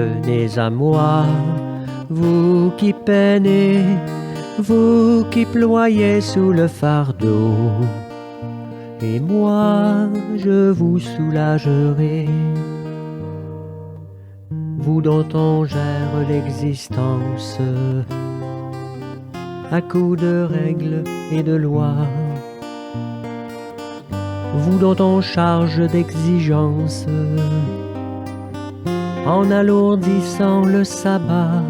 Venez à moi, vous qui peinez, vous qui ployez sous le fardeau, et moi je vous soulagerai. Vous dont on gère l'existence à coups de règles et de lois, vous dont on charge d'exigences en alourdissant le sabbat.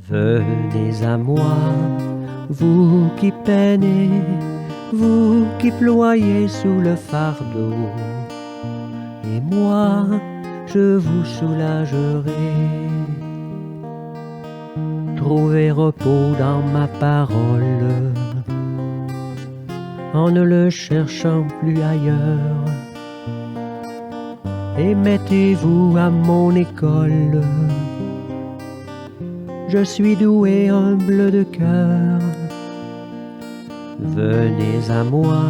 Venez à moi, vous qui peinez, vous qui ployez sous le fardeau, et moi je vous soulagerai. Trouvez repos dans ma parole, en ne le cherchant plus ailleurs, et mettez-vous à mon école. Je suis doué, humble de cœur. Venez à moi,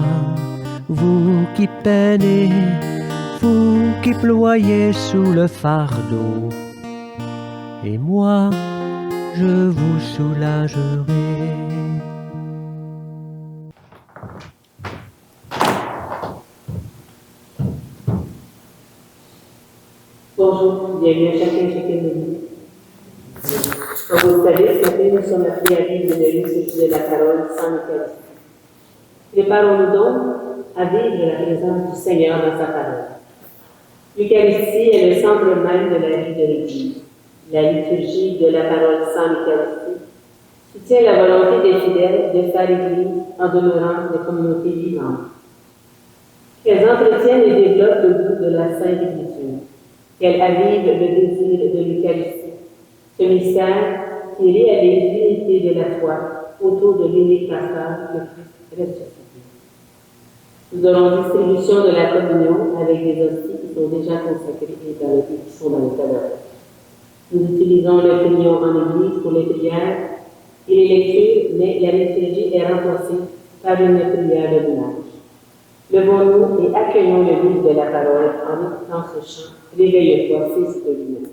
vous qui peinez, vous qui ployez sous le fardeau, et moi je vous soulagerai. Bonjour, bienvenue à chacun et chacune de nous. Comme vous le savez, ce matin, nous sommes appelés à vivre une vie de la parole sans l'Eucharistie. Préparons-nous donc à vivre la présence du Seigneur dans sa parole. L'Eucharistie est le centre même de la vie de l'Église. La liturgie de la parole sans l'Eucharistie soutient la volonté des fidèles de faire l'Église en demeurant des communautés vivantes. Qu'elles entretiennent et développent le goût de la Sainte Écriture. Qu'elles avivent le désir de l'Eucharistie, ce mystère qui réalise l'unité de la foi autour de l'unique pasteur de Christ ressuscité. Nous aurons distribution de la communion avec des hosties qui sont déjà consacrées et qui sont dans le tabernacle. Nous utilisons le communion en Église pour les prières et les lectures, mais la liturgie est remplacée par une prière de ménage. Levons-nous et accueillons le livre de la parole en écoutant ce chant. Réveille-toi, fils de lumière.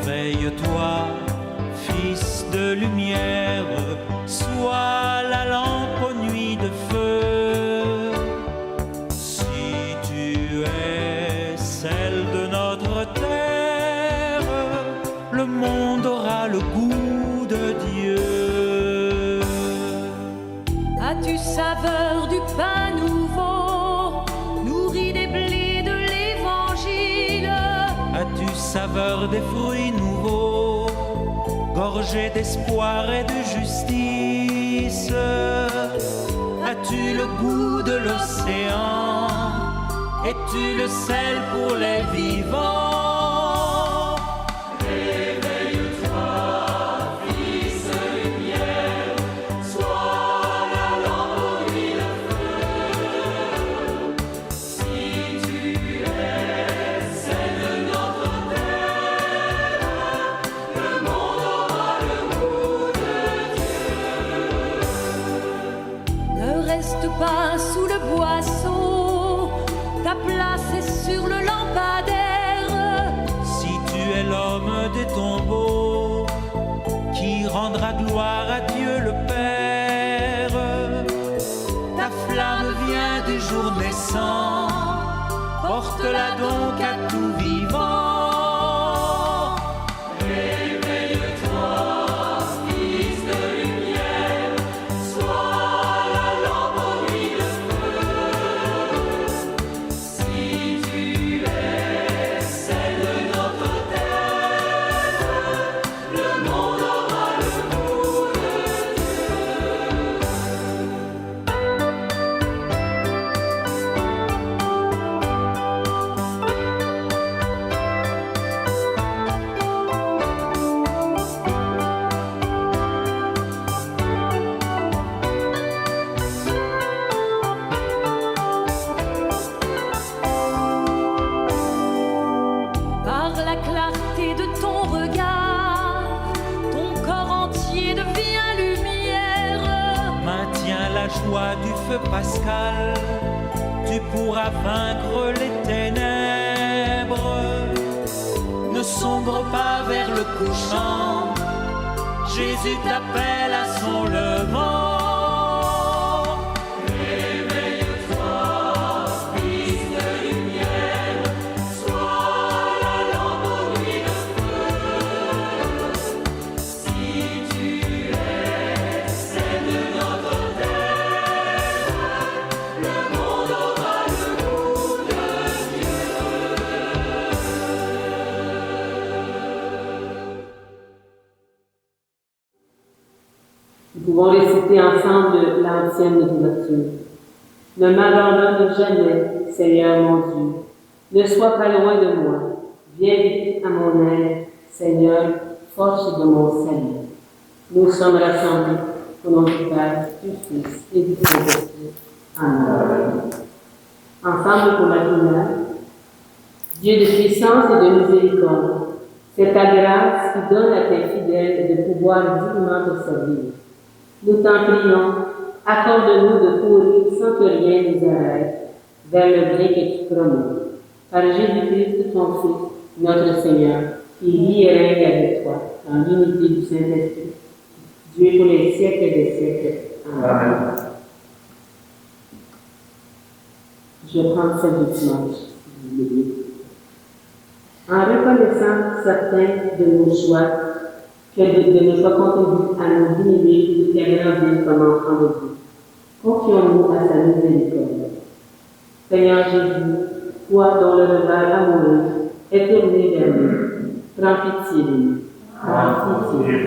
Réveille-toi, fils de lumière, sois la lampe aux nuits de feu. Si tu es celle de notre terre, le monde aura le goût de Dieu. As-tu saveur du pain nouveau, nourri des blés de l'Évangile? As-tu saveur des fruits nouveaux, gorgés d'espoir et de justice? As-tu le goût de l'océan? Es-tu le sel pour les vivants? Reste pas sous le boisseau, ta place est sur le lampadaire. Si tu es l'homme des tombeaux, qui rendra gloire à Dieu le Père, ta flamme vient du jour naissant, porte-la donc à tout vivant. joie du feu pascal, tu pourras vaincre les ténèbres. Ne sombre pas vers le couchant, Jésus t'appelle à son levant. Nous pouvons réciter ensemble l'ancienne ouverture. Ne m'abandonne jamais, Seigneur mon Dieu. Ne sois pas loin de moi. Viens vite à mon aide, Seigneur, force de mon salut. Nous sommes rassemblés au nom du Père, du Fils et du Saint-Esprit. Amen. Ensemble pour la prière. Dieu de puissance et de miséricorde, c'est ta grâce qui donne à tes fidèles de pouvoir dignement te servir. Nous t'en prions, accorde-nous de courir sans que rien nous arrête vers le bien que tu promets. Par Jésus-Christ, ton Fils, notre Seigneur, qui vit et règne avec toi, dans l'unité du Saint-Esprit, Dieu pour les siècles des siècles. Amen. Je prends ce dimanche. En reconnaissant certains de nos choix, que de nos choix contribuent à nous diminuer et de faire grandir comme enfants de Dieu. Confions-nous à sa miséricorde. Seigneur Jésus, toi dont le regard amoureux est tourné vers nous, prends pitié de nous. Prends pitié de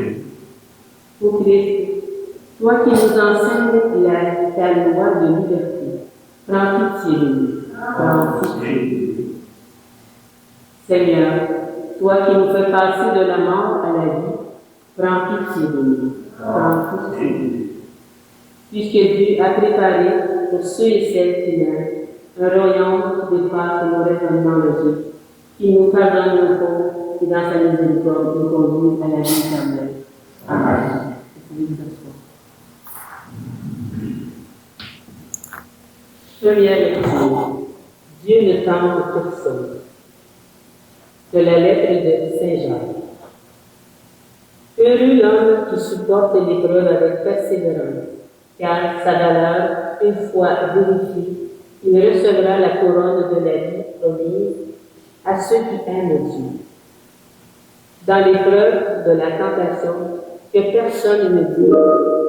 nous. Ô Christ, toi qui nous enseignes ta loi de liberté, prends pitié de nous. Prends pitié de nous. Seigneur, toi qui nous fais passer de la mort à la vie, prends pitié de nous. Prends pitié de nous. Puisque Dieu a préparé pour ceux et celles qui l'aiment un royaume qui dépasse nos raisonnements logiques, qui nous pardonne nos fautes et dans sa miséricorde nous conduit à la vie éternelle. Amen. Première lecture. Dieu ne tente personne. De la lettre de Saint Jean. Heureux l'homme qui supporte l'épreuve avec persévérance, car sa valeur, une fois vérifiée, il recevra la couronne de la vie promise à ceux qui aiment Dieu. Dans l'épreuve de la tentation, que personne ne dit,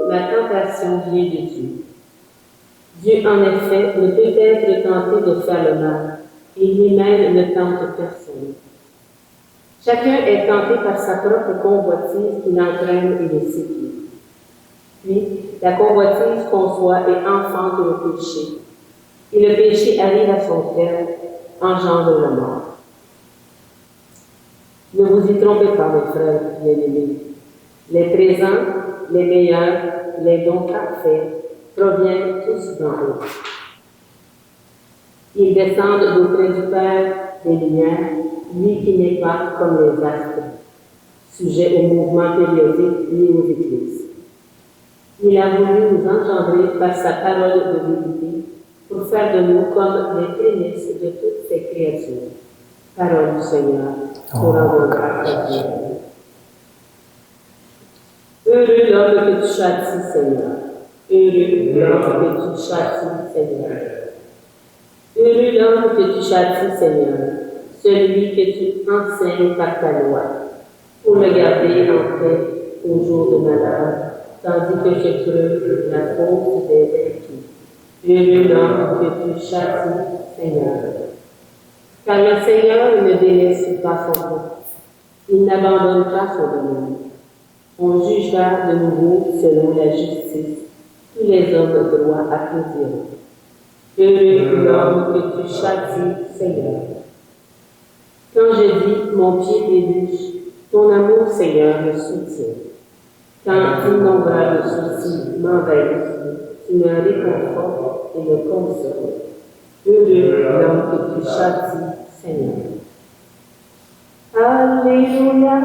la tentation vient de Dieu. Dieu, en effet, ne peut être tenté de faire le mal, et lui-même ne tente personne. Chacun est tenté par sa propre convoitise qui l'entraîne et le séduit. Puis, la convoitise conçoit et enfante le péché. Et le péché arrive à son terme, engendre la mort. Ne vous y trompez pas, mes frères bien-aimés. Les présents, les meilleurs, les dons parfaits proviennent tous d'en haut. Ils descendent d'auprès du Père des Lumières, lui qui n'est pas comme les astres, sujet au mouvement périodique lié aux éclipses. Il a voulu nous engendrer par sa parole de vérité pour faire de nous comme les prémices de toutes ces créatures. Parole du Seigneur, pour rendre grâce à Dieu. Heureux l'homme que tu châties, Seigneur. Heureux l'homme que tu châties, Seigneur. Heureux l'homme que tu châties, Seigneur, celui que tu enseignes par ta loi, pour le garder en paix au jour de malheur, tandis que je creuse la faute des vaincus. Heureux l'homme que tu châties, Seigneur. Car le Seigneur ne délaisse pas son peuple, il n'abandonne pas son domaine. On jugera de nouveau selon la justice tous les hommes droits à plaisir. Heureux l'homme que tu châties, Seigneur. Quand je dis mon pied débouche, ton amour, Seigneur, me soutient. Quand d'innombrables soucis m'envahissent, tu me réconfortes et me consoles. Heureux l'homme que tu châties, Seigneur. Alléluia,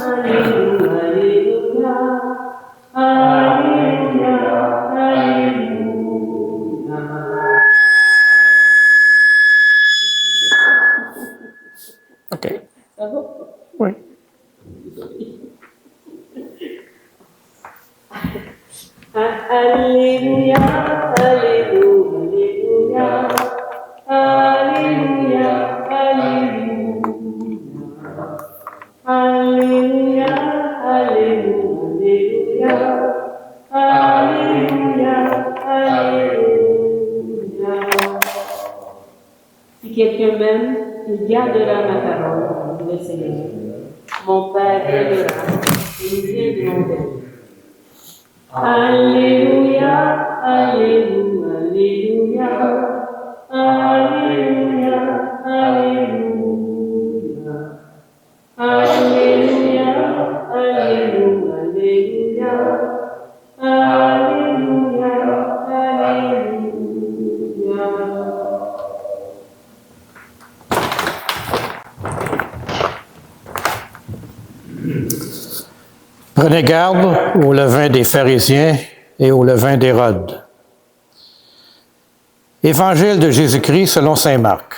Alléluia, Alléluia, Alléluia, Alléluia, Alléluia, Alléluia, Alléluia, Alléluia, Alléluia, Alléluia, Alléluia. Si quelqu'un m'aime, il gardera ma parole, dit le Seigneur. Mon Père l'aimera, et il vient de mon Père. Alléluia, Alléluia, Alléluia, Alléluia, Alléluia, Alléluia, Alléluia, Alléluia. Prenez garde au levain des pharisiens et au levain d'Hérode. Évangile de Jésus-Christ selon saint Marc.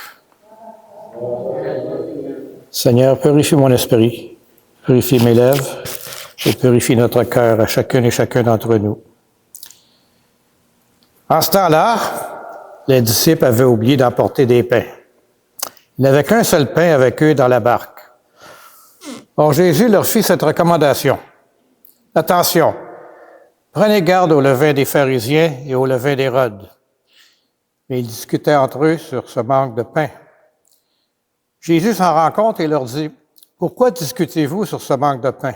Seigneur, purifie mon esprit, purifie mes lèvres et purifie notre cœur à chacune et chacun d'entre nous. En ce temps-là, les disciples avaient oublié d'emporter des pains. Il n'y avait qu'un seul pain avec eux dans la barque. Or, Jésus leur fit cette recommandation. Attention, prenez garde au levain des pharisiens et au levain d'Hérode. Mais ils discutaient entre eux sur ce manque de pain. Jésus s'en rend compte et leur dit, « Pourquoi discutez-vous sur ce manque de pain?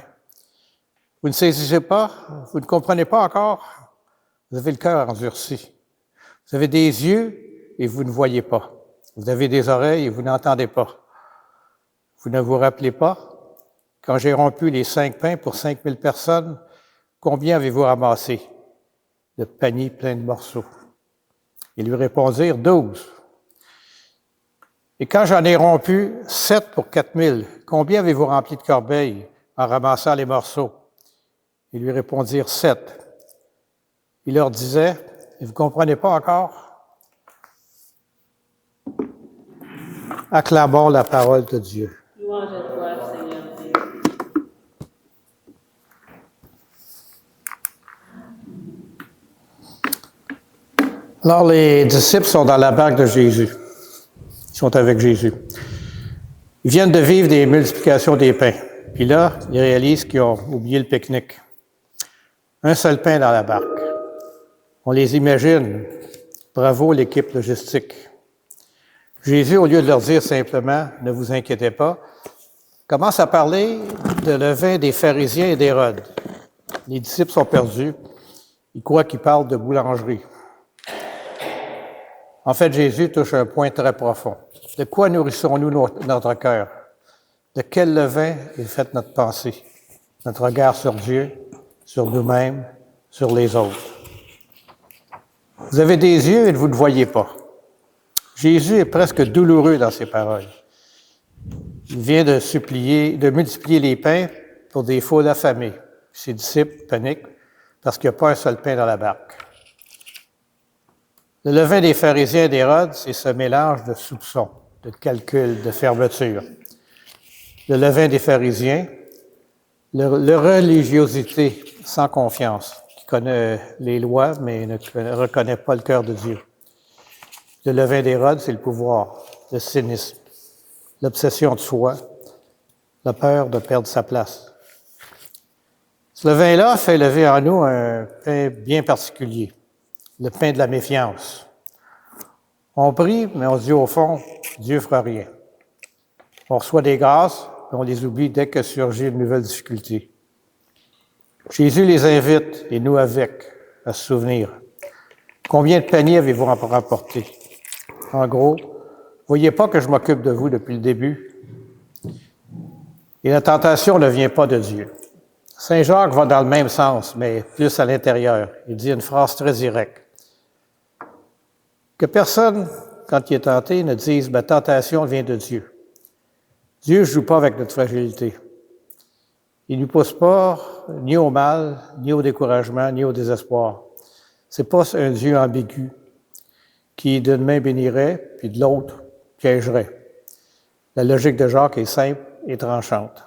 Vous ne saisissez pas? Vous ne comprenez pas encore? Vous avez le cœur endurci. Vous avez des yeux et vous ne voyez pas. Vous avez des oreilles et vous n'entendez pas. Vous ne vous rappelez pas? Quand j'ai rompu les 5 pains pour 5000 personnes, combien avez-vous ramassé de paniers pleins de morceaux? » Ils lui répondirent, 12. Et quand j'en ai rompu 7 pour 4000, combien avez-vous rempli de corbeilles en ramassant les morceaux? Ils lui répondirent, 7. Il leur disait, vous ne comprenez pas encore? Acclamons la parole de Dieu. Louange à toi, Seigneur Dieu. Alors, les disciples sont dans la barque de Jésus. Ils sont avec Jésus. Ils viennent de vivre des multiplications des pains. Puis là, ils réalisent qu'ils ont oublié le pique-nique. Un seul pain dans la barque. On les imagine. Bravo, l'équipe logistique. Jésus, au lieu de leur dire simplement « Ne vous inquiétez pas », commence à parler de levain des pharisiens et d'Hérode. Les disciples sont perdus. Ils croient qu'il parle de boulangerie. En fait, Jésus touche un point très profond. De quoi nourrissons-nous notre cœur? De quel levain est faite notre pensée? Notre regard sur Dieu, sur nous-mêmes, sur les autres. Vous avez des yeux et vous ne voyez pas. Jésus est presque douloureux dans ses paroles. Il vient de multiplier les pains pour des foules affamées. Ses disciples paniquent parce qu'il n'y a pas un seul pain dans la barque. Le levain des pharisiens et d'Hérode, c'est ce mélange de soupçons, de calculs, de fermeture. Le levain des pharisiens, leur religiosité sans confiance, qui connaît les lois, mais ne reconnaît pas le cœur de Dieu. Le levain d'Hérode, c'est le pouvoir, le cynisme, l'obsession de soi, la peur de perdre sa place. Ce levain-là fait lever en nous un pain bien particulier, le pain de la méfiance. On prie, mais on se dit au fond, Dieu ne fera rien. On reçoit des grâces, mais on les oublie dès que surgit une nouvelle difficulté. Jésus les invite, et nous avec, à se souvenir. Combien de paniers avez-vous rapporté? En gros, voyez pas que je m'occupe de vous depuis le début? Et la tentation ne vient pas de Dieu. Saint Jacques va dans le même sens, mais plus à l'intérieur. Il dit une phrase très directe. Que personne, quand il est tenté, ne dise « ma tentation vient de Dieu ». Dieu ne joue pas avec notre fragilité. Il ne nous pousse pas ni au mal, ni au découragement, ni au désespoir. Ce n'est pas un Dieu ambigu qui d'une main bénirait, puis de l'autre piégerait. La logique de Jacques est simple et tranchante.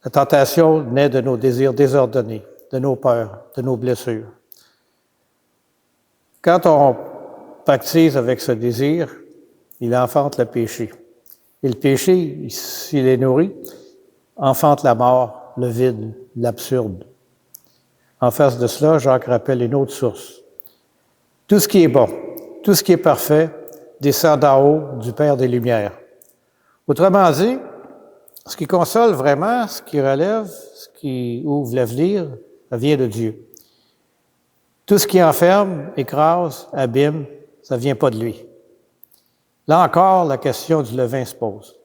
La tentation naît de nos désirs désordonnés, de nos peurs, de nos blessures. Quand on pactise avec ce désir, il enfante le péché. Et le péché, s'il est nourri, enfante la mort, le vide, l'absurde. En face de cela, Jacques rappelle une autre source. Tout ce qui est bon, tout ce qui est parfait, descend d'en haut du Père des Lumières. Autrement dit, ce qui console vraiment, ce qui relève, ce qui ouvre l'avenir, ça vient de Dieu. Tout ce qui enferme, écrase, abîme, ça ne vient pas de lui. Là encore, la question du levain se pose.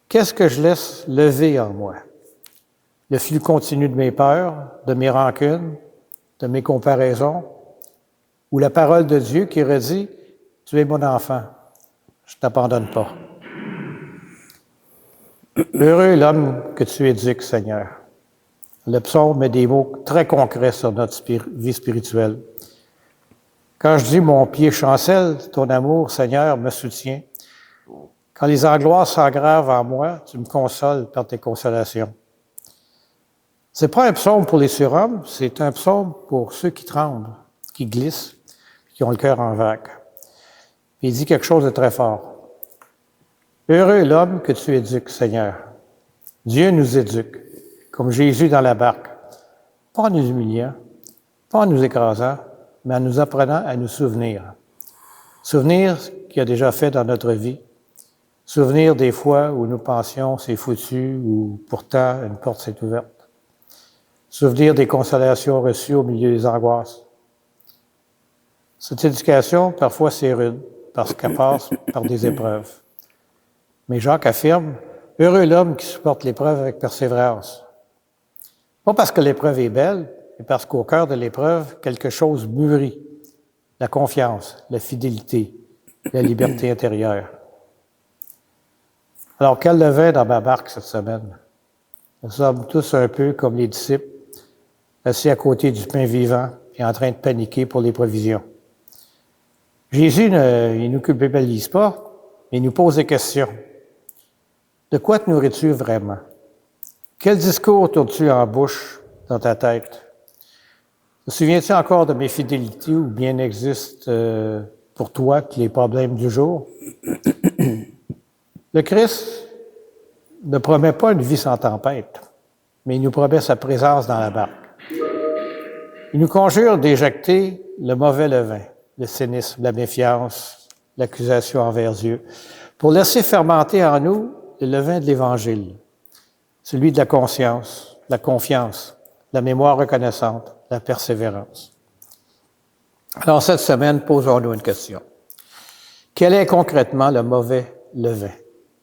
Qu'est-ce que je laisse lever en moi? Le flux continu de mes peurs, de mes rancunes, de mes comparaisons, ou la parole de Dieu qui redit « Tu es mon enfant, je ne t'abandonne pas. » Heureux est l'homme que tu éduques, Seigneur. Le psaume met des mots très concrets sur notre vie spirituelle. Quand je dis « Mon pied chancelle, ton amour, Seigneur, me soutient. » Quand les angoisses s'aggravent en moi, tu me consoles par tes consolations. Ce n'est pas un psaume pour les surhommes, c'est un psaume pour ceux qui tremblent, qui glissent, qui ont le cœur en vague. Puis il dit quelque chose de très fort. Heureux est l'homme que tu éduques, Seigneur. Dieu nous éduque, comme Jésus dans la barque, pas en nous humiliant, pas en nous écrasant, mais en nous apprenant à nous souvenir. Souvenir ce qu'il a déjà fait dans notre vie. Souvenir des fois où nous pensions c'est foutu ou pourtant une porte s'est ouverte. Souvenir des consolations reçues au milieu des angoisses. Cette éducation, parfois, c'est rude, parce qu'elle passe par des épreuves. Mais Jacques affirme, « Heureux l'homme qui supporte l'épreuve avec persévérance. » Pas parce que l'épreuve est belle, mais parce qu'au cœur de l'épreuve, quelque chose mûrit. La confiance, la fidélité, la liberté intérieure. Alors, quel levain dans ma barque cette semaine? Nous sommes tous un peu comme les disciples, assis à côté du pain vivant et en train de paniquer pour les provisions. Jésus il nous culpabilise pas, mais il nous pose des questions. De quoi te nourris-tu vraiment? Quel discours tournes-tu en bouche dans ta tête? Te souviens-tu encore de mes fidélités ou bien existent pour toi que les problèmes du jour? Le Christ ne promet pas une vie sans tempête, mais il nous promet sa présence dans la barque. Il nous conjure d'éjecter le mauvais levain, le cynisme, la méfiance, l'accusation envers Dieu, pour laisser fermenter en nous le levain de l'Évangile, celui de la conscience, la confiance, la mémoire reconnaissante, la persévérance. Alors, cette semaine, posons-nous une question. Quel est concrètement le mauvais levain?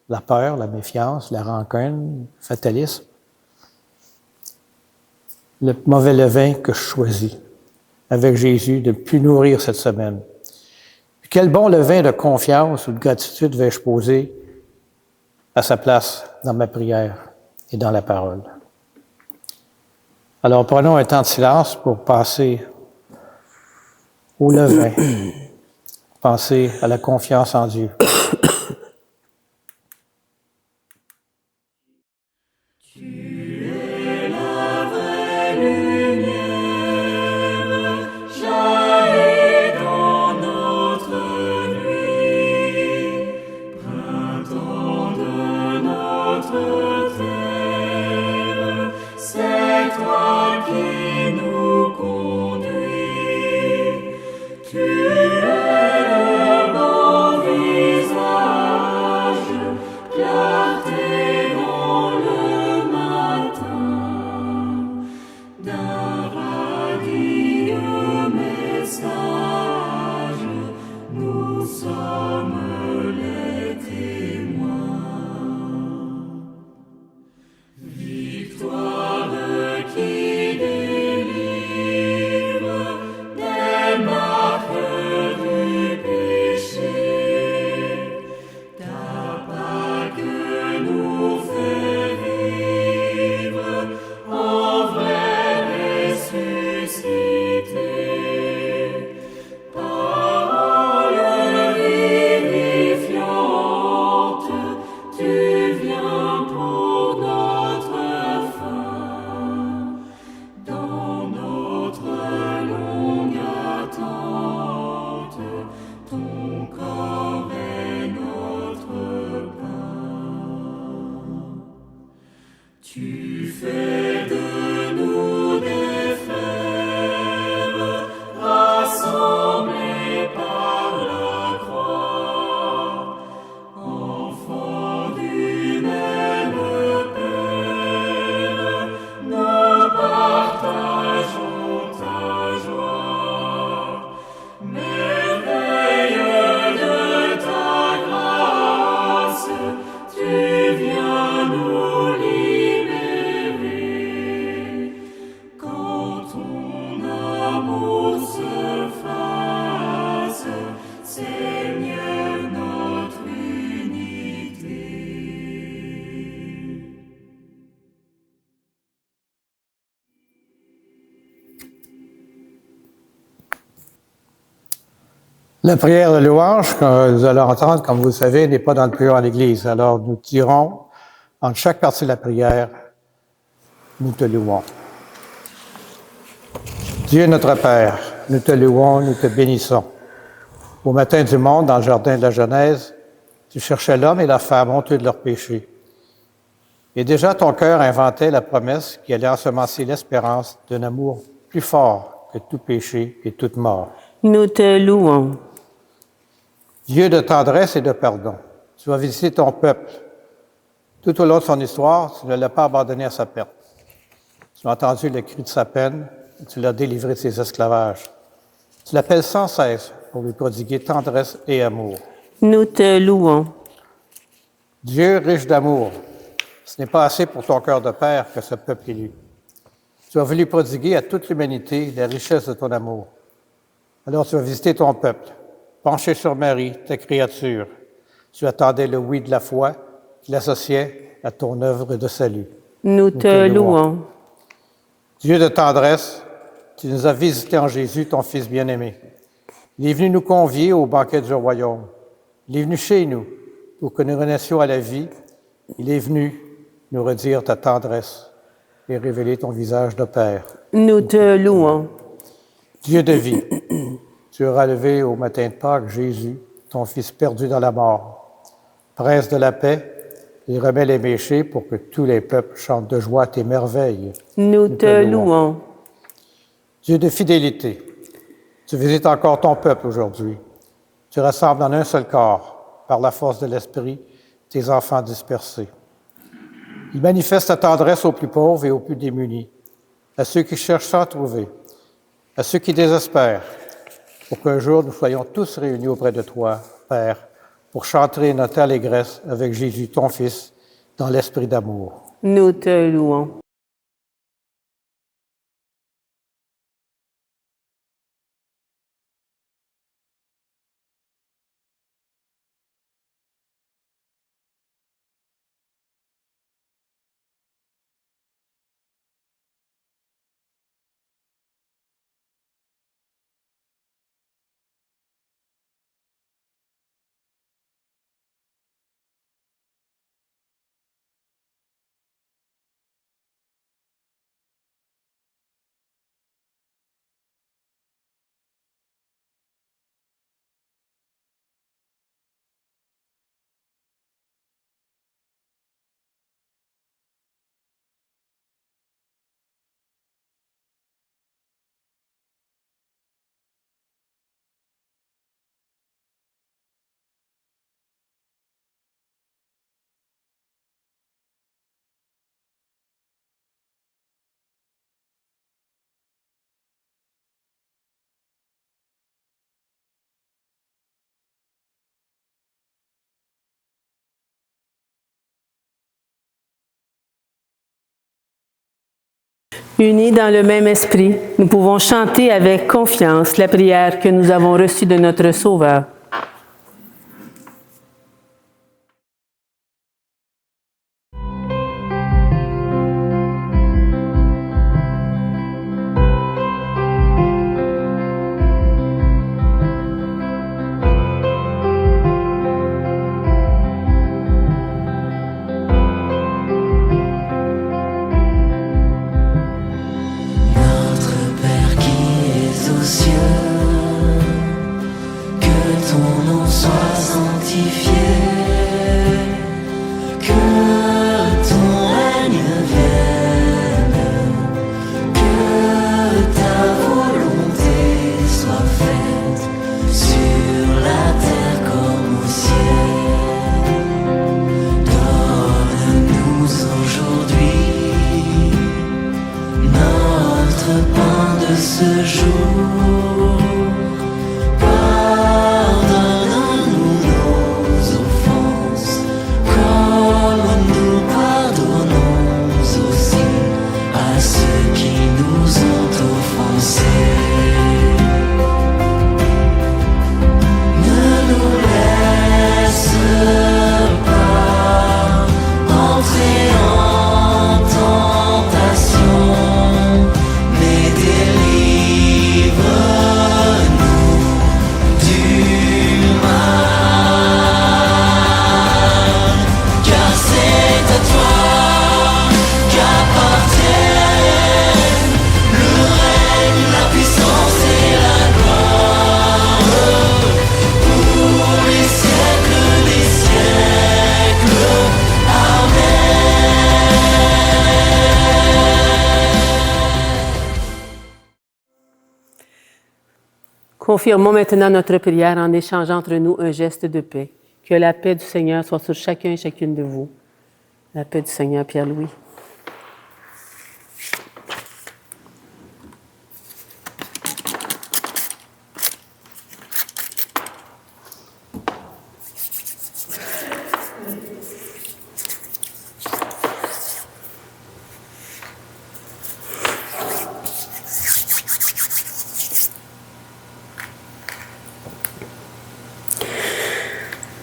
La peur, la méfiance, la rancune, le fatalisme? Le mauvais levain que je choisis avec Jésus de plus nourrir cette semaine. Puis quel bon levain de confiance ou de gratitude vais-je poser à sa place dans ma prière et dans la parole? Alors prenons un temps de silence pour passer au levain, penser à la confiance en Dieu. La prière de louange que nous allons entendre, comme vous le savez, n'est pas dans le prière en l'Église. Alors, nous dirons, en chaque partie de la prière, nous te louons. Dieu notre Père, nous te louons, nous te bénissons. Au matin du monde, dans le jardin de la Genèse, tu cherchais l'homme et la femme honteux de leurs péchés. Et déjà ton cœur inventait la promesse qui allait ensemencer l'espérance d'un amour plus fort que tout péché et toute mort. Nous te louons. Dieu de tendresse et de pardon, tu vas visiter ton peuple. Tout au long de son histoire, tu ne l'as pas abandonné à sa perte. Tu as entendu le cri de sa peine et tu l'as délivré de ses esclavages. Tu l'appelles sans cesse pour lui prodiguer tendresse et amour. Nous te louons. Dieu riche d'amour, ce n'est pas assez pour ton cœur de père que ce peuple élu. Tu as voulu prodiguer à toute l'humanité la richesse de ton amour. Alors tu vas visiter ton peuple, penché sur Marie, ta créature. Tu attendais le oui de la foi qui l'associait à ton œuvre de salut. Nous te louons. Dieu de tendresse, tu nous as visités en Jésus, ton Fils bien-aimé. Il est venu nous convier au banquet du royaume. Il est venu chez nous pour que nous renaissions à la vie. Il est venu nous redire ta tendresse et révéler ton visage de Père. Nous te louons. Dieu de vie, tu as relevé au matin de Pâques Jésus, ton Fils perdu dans la mort. Prince de la paix, il remet les péchés pour que tous les peuples chantent de joie tes merveilles. Nous te louons. Dieu de fidélité, tu visites encore ton peuple aujourd'hui. Tu rassembles en un seul corps, par la force de l'Esprit, tes enfants dispersés. Il manifeste ta tendresse aux plus pauvres et aux plus démunis, à ceux qui cherchent sans trouver, à ceux qui désespèrent, pour qu'un jour nous soyons tous réunis auprès de toi, Père, pour chanter notre allégresse avec Jésus, ton Fils, dans l'esprit d'amour. Nous te louons. Unis dans le même esprit, nous pouvons chanter avec confiance la prière que nous avons reçue de notre Sauveur. Tentation, mais délivre Confirmons maintenant notre prière en échangeant entre nous un geste de paix. Que la paix du Seigneur soit sur chacun et chacune de vous. La paix du Seigneur, Pierre-Louis.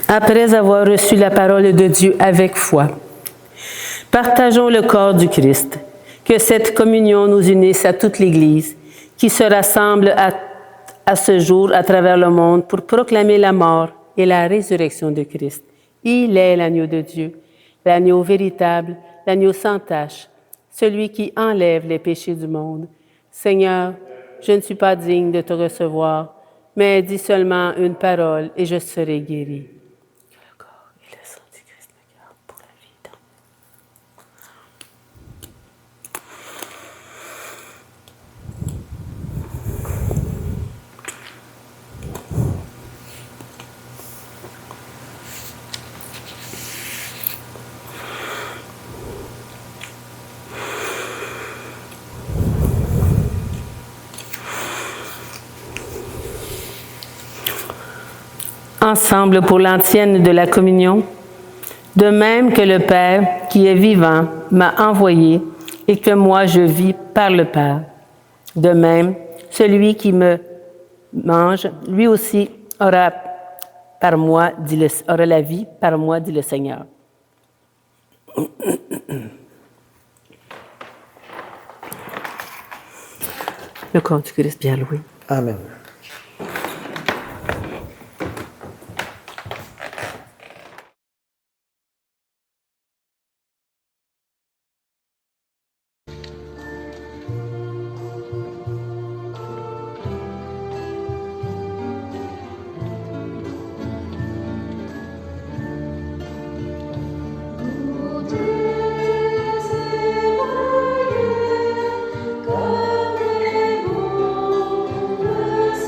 Après avoir reçu la parole de Dieu avec foi, partageons le corps du Christ. Que cette communion nous unisse à toute l'Église qui se rassemble à ce jour à travers le monde pour proclamer la mort et la résurrection de Christ. Il est l'agneau de Dieu, l'agneau véritable, l'agneau sans tache, celui qui enlève les péchés du monde. Seigneur, je ne suis pas digne de te recevoir, mais dis seulement une parole et je serai guéri. Ensemble pour l'antienne de la communion, de même que le Père qui est vivant m'a envoyé et que moi je vis par le Père. De même, celui qui me mange, lui aussi aura la vie par moi, dit le Seigneur. Le corps du Christ, Pierre-Louis. Amen. Comme les mondes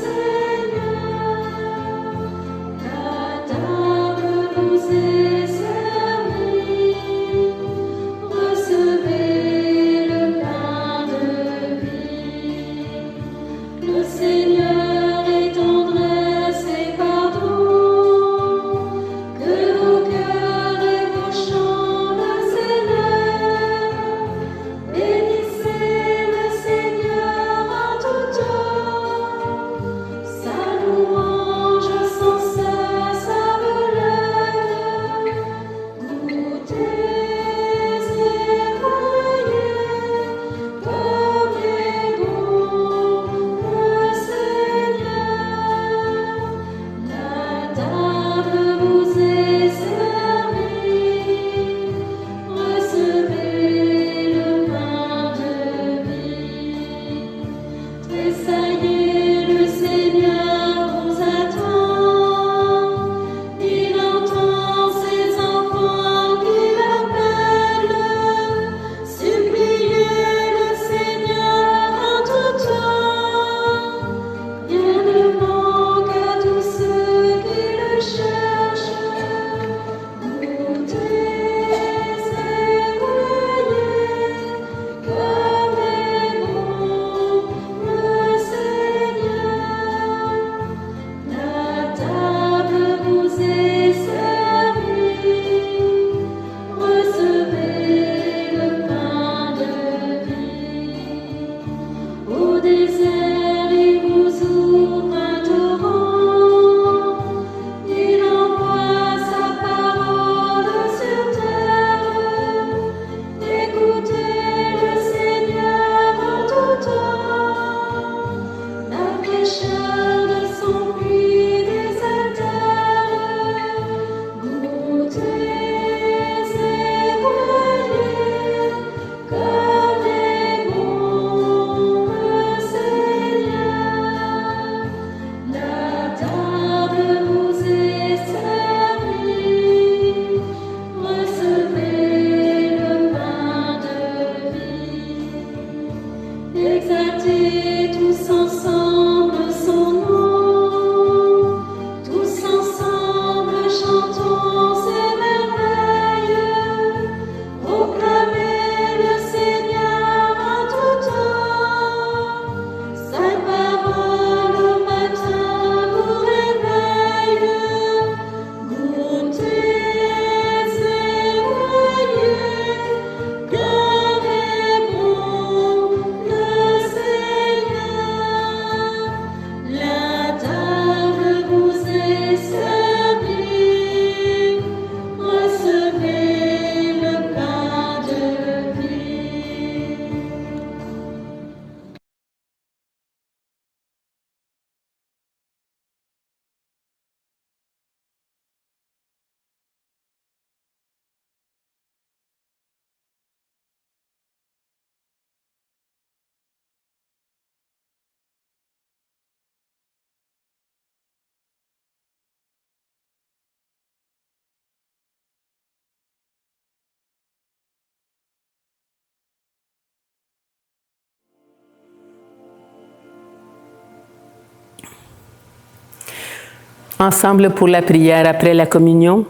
Ensemble pour la prière après la communion.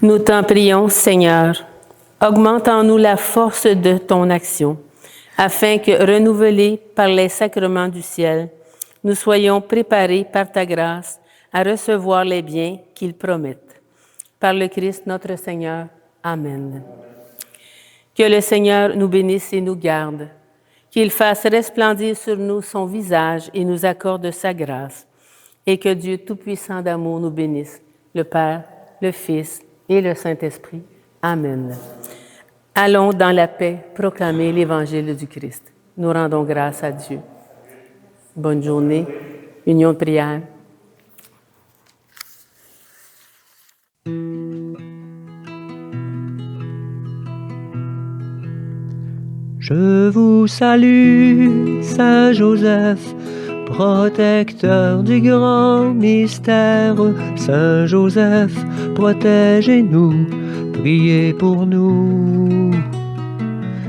Nous t'en prions, Seigneur, augmente en nous la force de ton action, afin que, renouvelés par les sacrements du ciel, nous soyons préparés par ta grâce à recevoir les biens qu'ils promettent. Par le Christ notre Seigneur. Amen. Que le Seigneur nous bénisse et nous garde, qu'il fasse resplendir sur nous son visage et nous accorde sa grâce, et que Dieu Tout-Puissant d'amour nous bénisse, le Père, le Fils et le Saint-Esprit. Amen. Allons dans la paix proclamer l'Évangile du Christ. Nous rendons grâce à Dieu. Bonne journée. Union de prière. Je vous salue, Saint Joseph, protecteur du grand mystère. Saint Joseph, protégez-nous, priez pour nous.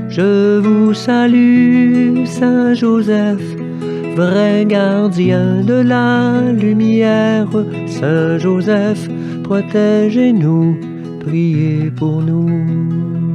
Je vous salue, Saint Joseph, vrai gardien de la lumière. Saint Joseph, protégez-nous, priez pour nous.